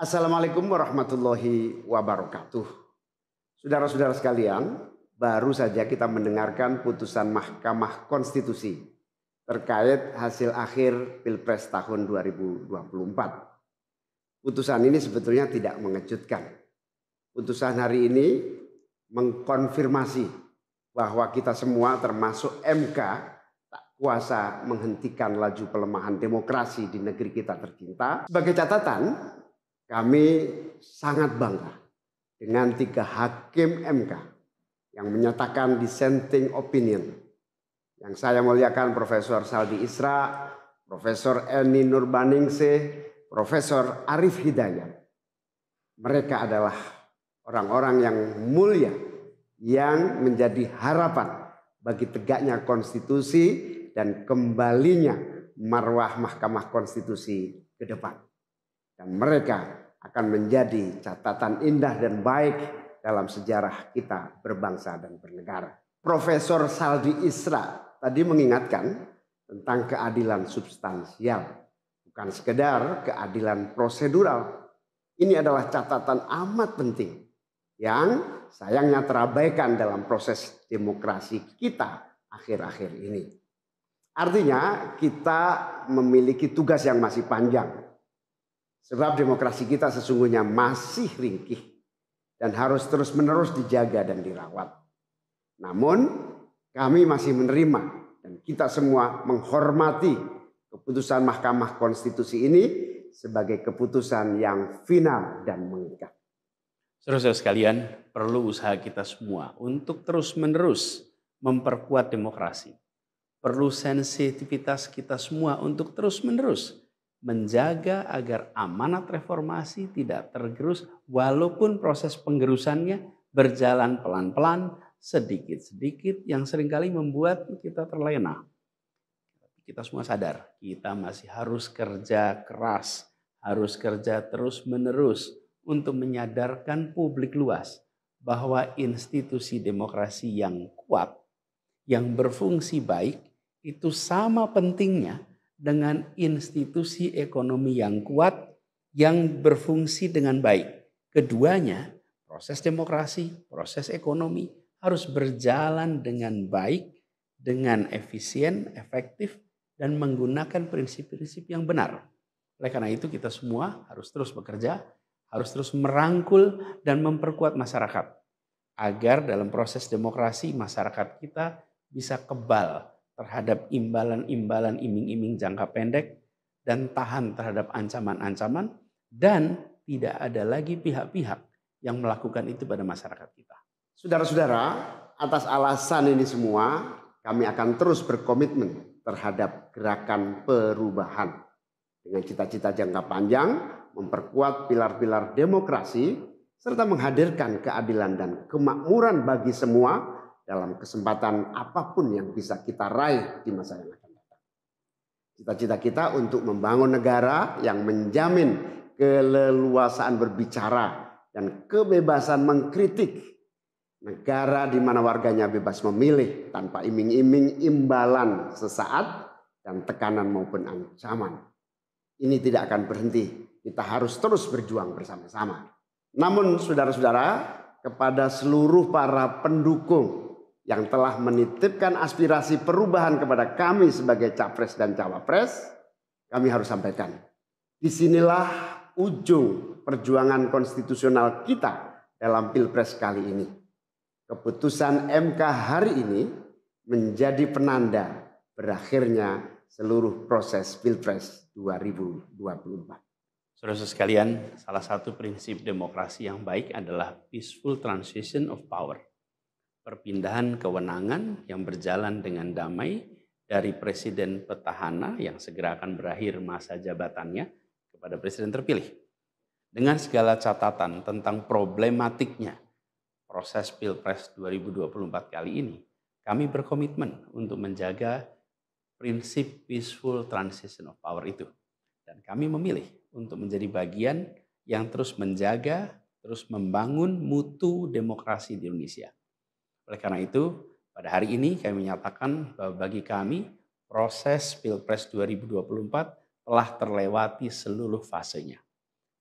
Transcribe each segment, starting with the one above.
Assalamualaikum warahmatullahi wabarakatuh. Saudara-saudara sekalian, baru saja kita mendengarkan putusan Mahkamah Konstitusi terkait hasil akhir Pilpres tahun 2024. Putusan ini sebetulnya tidak mengejutkan. Putusan hari ini mengkonfirmasi bahwa kita semua termasuk MK tak kuasa menghentikan laju pelemahan demokrasi di negeri kita tercinta. Sebagai catatan, kami sangat bangga dengan 3 hakim MK yang menyatakan dissenting opinion. Yang saya muliakan Profesor Saldi Isra, Profesor Eni Nurbaningsih, Profesor Arif Hidayat. Mereka adalah orang-orang yang mulia yang menjadi harapan bagi tegaknya konstitusi dan kembalinya marwah Mahkamah Konstitusi ke depan. Dan mereka akan menjadi catatan indah dan baik dalam sejarah kita berbangsa dan bernegara. Profesor Saldi Isra tadi mengingatkan tentang keadilan substansial, bukan sekedar keadilan prosedural. Ini adalah catatan amat penting yang sayangnya terabaikan dalam proses demokrasi kita akhir-akhir ini. Artinya kita memiliki tugas yang masih panjang. Sebab demokrasi kita sesungguhnya masih ringkih dan harus terus-menerus dijaga dan dirawat. Namun kami masih menerima dan kita semua menghormati keputusan Mahkamah Konstitusi ini sebagai keputusan yang final dan mengikat. Saudara-saudara sekalian, perlu usaha kita semua untuk terus-menerus memperkuat demokrasi. Perlu sensitivitas kita semua untuk terus-menerus menjaga agar amanat reformasi tidak tergerus walaupun proses penggerusannya berjalan pelan-pelan, sedikit-sedikit yang seringkali membuat kita terlena. Kita semua sadar, kita masih harus kerja keras, harus kerja terus-menerus untuk menyadarkan publik luas bahwa institusi demokrasi yang kuat, yang berfungsi baik, itu sama pentingnya dengan institusi ekonomi yang kuat, yang berfungsi dengan baik. Keduanya, proses demokrasi, proses ekonomi harus berjalan dengan baik, dengan efisien, efektif, dan menggunakan prinsip-prinsip yang benar. Oleh karena itu kita semua harus terus bekerja, harus terus merangkul dan memperkuat masyarakat. Agar dalam proses demokrasi masyarakat kita bisa kebal terhadap imbalan-imbalan iming-iming jangka pendek dan tahan terhadap ancaman-ancaman dan tidak ada lagi pihak-pihak yang melakukan itu pada masyarakat kita. Saudara-saudara, atas alasan ini semua kami akan terus berkomitmen terhadap gerakan perubahan dengan cita-cita jangka panjang, memperkuat pilar-pilar demokrasi serta menghadirkan keadilan dan kemakmuran bagi semua dalam kesempatan apapun yang bisa kita raih di masa yang akan datang. Cita-cita kita untuk membangun negara yang menjamin keleluasaan berbicara dan kebebasan mengkritik. Negara di mana warganya bebas memilih tanpa iming-iming imbalan sesaat dan tekanan maupun ancaman. Ini tidak akan berhenti. Kita harus terus berjuang bersama-sama. Namun saudara-saudara, kepada seluruh para pendukung yang telah menitipkan aspirasi perubahan kepada kami sebagai capres dan cawapres, kami harus sampaikan. Disinilah ujung perjuangan konstitusional kita dalam Pilpres kali ini. Keputusan MK hari ini menjadi penanda berakhirnya seluruh proses Pilpres 2024. Saudara-saudara sekalian, salah satu prinsip demokrasi yang baik adalah peaceful transition of power. Perpindahan kewenangan yang berjalan dengan damai dari presiden petahana yang segera akan berakhir masa jabatannya kepada presiden terpilih. Dengan segala catatan tentang problematiknya proses Pilpres 2024 kali ini, kami berkomitmen untuk menjaga prinsip peaceful transition of power itu. Dan kami memilih untuk menjadi bagian yang terus menjaga, terus membangun mutu demokrasi di Indonesia. Oleh karena itu, pada hari ini kami menyatakan bahwa bagi kami proses Pilpres 2024 telah terlewati seluruh fasenya.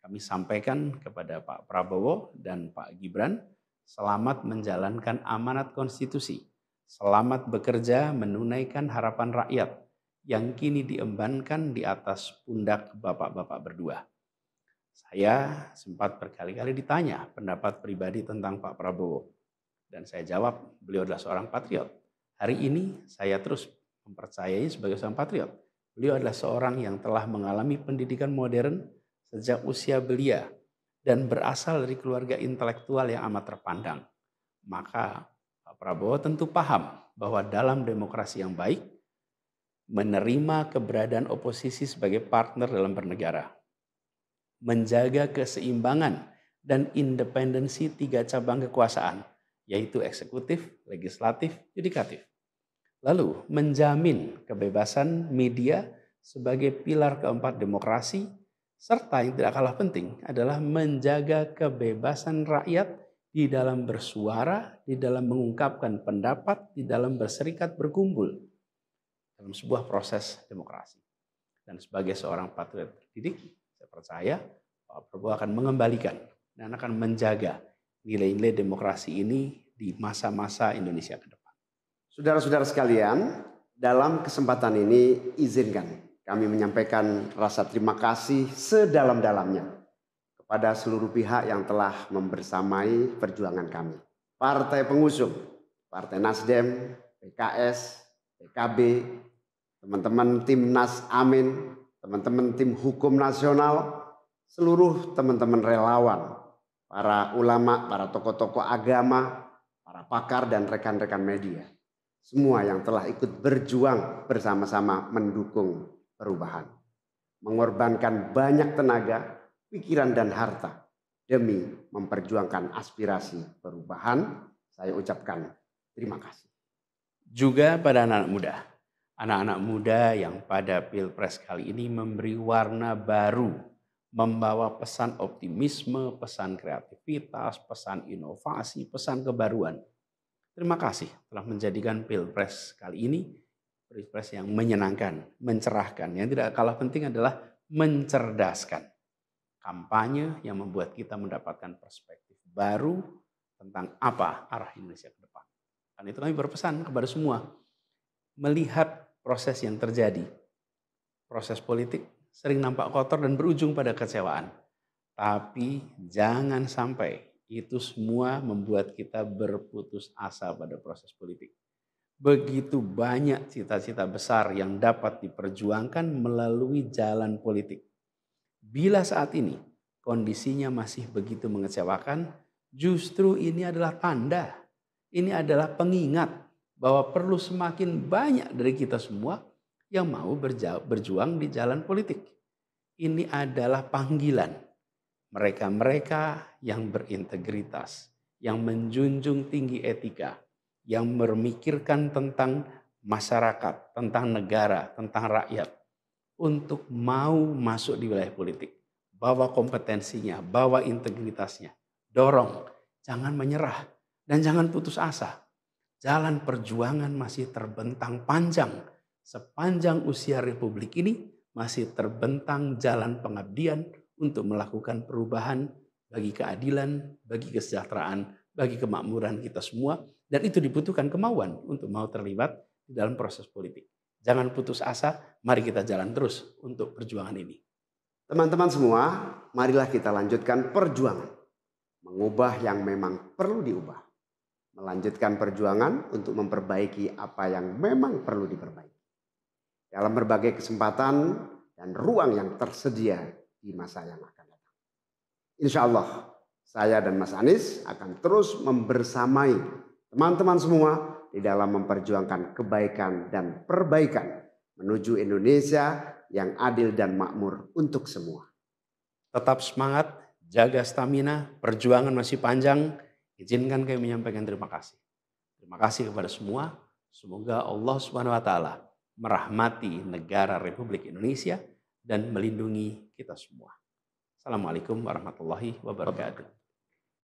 kami sampaikan kepada Pak Prabowo dan Pak Gibran, selamat menjalankan amanat konstitusi, selamat bekerja menunaikan harapan rakyat yang kini diembankan di atas pundak bapak-bapak berdua. Saya sempat berkali-kali ditanya pendapat pribadi tentang Pak Prabowo. Dan saya jawab, beliau adalah seorang patriot. Hari ini saya terus mempercayai sebagai seorang patriot. Beliau adalah seorang yang telah mengalami pendidikan modern sejak usia belia dan berasal dari keluarga intelektual yang amat terpandang. Maka Pak Prabowo tentu paham bahwa dalam demokrasi yang baik, menerima keberadaan oposisi sebagai partner dalam bernegara, menjaga keseimbangan dan independensi 3 cabang kekuasaan, yaitu eksekutif, legislatif, yudikatif. Lalu menjamin kebebasan media sebagai pilar keempat demokrasi, serta yang tidak kalah penting adalah menjaga kebebasan rakyat di dalam bersuara, di dalam mengungkapkan pendapat, di dalam berserikat berkumpul dalam sebuah proses demokrasi. Dan sebagai seorang patriot terdidik, saya percaya Pak Prabowo akan mengembalikan dan akan menjaga nilai-nilai demokrasi ini di masa-masa Indonesia ke depan. Saudara-saudara sekalian, dalam kesempatan ini izinkan kami menyampaikan rasa terima kasih sedalam-dalamnya kepada seluruh pihak yang telah membersamai perjuangan kami. Partai pengusung, Partai Nasdem, PKS, PKB, teman-teman Timnas Amin, teman-teman tim hukum nasional, seluruh teman-teman relawan, para ulama, para tokoh-tokoh agama, para pakar dan rekan-rekan media. Semua yang telah ikut berjuang bersama-sama mendukung perubahan. Mengorbankan banyak tenaga, pikiran dan harta demi memperjuangkan aspirasi perubahan. Saya ucapkan terima kasih. Juga pada anak-anak muda yang pada Pilpres kali ini memberi warna baru, membawa pesan optimisme, pesan kreativitas, pesan inovasi, pesan kebaruan. Terima kasih telah menjadikan Pilpres kali ini Pilpres yang menyenangkan, mencerahkan. Yang tidak kalah penting adalah mencerdaskan. Kampanye yang membuat kita mendapatkan perspektif baru tentang apa arah Indonesia ke depan. Dan itu kami berpesan kepada semua, melihat proses yang terjadi. Proses politik sering nampak kotor dan berujung pada kecewaan. Tapi jangan sampai itu semua membuat kita berputus asa pada proses politik. Begitu banyak cita-cita besar yang dapat diperjuangkan melalui jalan politik. Bila saat ini kondisinya masih begitu mengecewakan, justru ini adalah tanda, ini adalah pengingat bahwa perlu semakin banyak dari kita semua yang mau berjuang di jalan politik. Ini adalah panggilan mereka-mereka yang berintegritas, yang menjunjung tinggi etika, yang memikirkan tentang masyarakat, tentang negara, tentang rakyat, untuk mau masuk di wilayah politik. Bawa kompetensinya, bawa integritasnya, dorong, jangan menyerah dan jangan putus asa. Jalan perjuangan masih terbentang panjang. Sepanjang usia Republik ini masih terbentang jalan pengabdian untuk melakukan perubahan bagi keadilan, bagi kesejahteraan, bagi kemakmuran kita semua. Dan itu dibutuhkan kemauan untuk mau terlibat di dalam proses politik. Jangan putus asa, mari kita jalan terus untuk perjuangan ini. Teman-teman semua, marilah kita lanjutkan perjuangan. Mengubah yang memang perlu diubah. Melanjutkan perjuangan untuk memperbaiki apa yang memang perlu diperbaiki. Dalam berbagai kesempatan dan ruang yang tersedia di masa yang akan datang. Insya Allah, saya dan Mas Anies akan terus membersamai teman-teman semua di dalam memperjuangkan kebaikan dan perbaikan menuju Indonesia yang adil dan makmur untuk semua. Tetap semangat, jaga stamina, perjuangan masih panjang. Izinkan kami menyampaikan terima kasih. Terima kasih kepada semua. Semoga Allah SWT merahmati negara Republik Indonesia dan melindungi kita semua. Assalamualaikum warahmatullahi wabarakatuh.